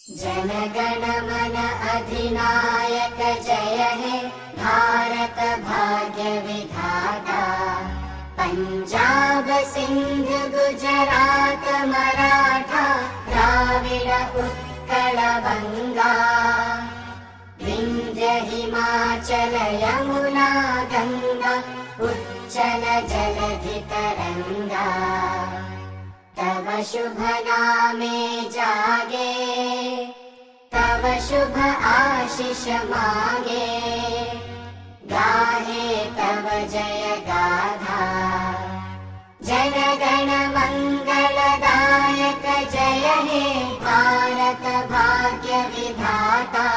जनगण मन अधिनायक जय हे भारत भाग्य विधाता। पंजाब सिंध गुजरात मराठा द्राविड उत्कल बंगा। विंध्य हिमाचल यमुना गंगा उच्चल जलधि तरंगा। तव शुभ नामे जागे तव शुभ आशीष मागे। गाहे तव जय गाथा जन गण मंगलदायक जय हे भारत भाग्य विधाता।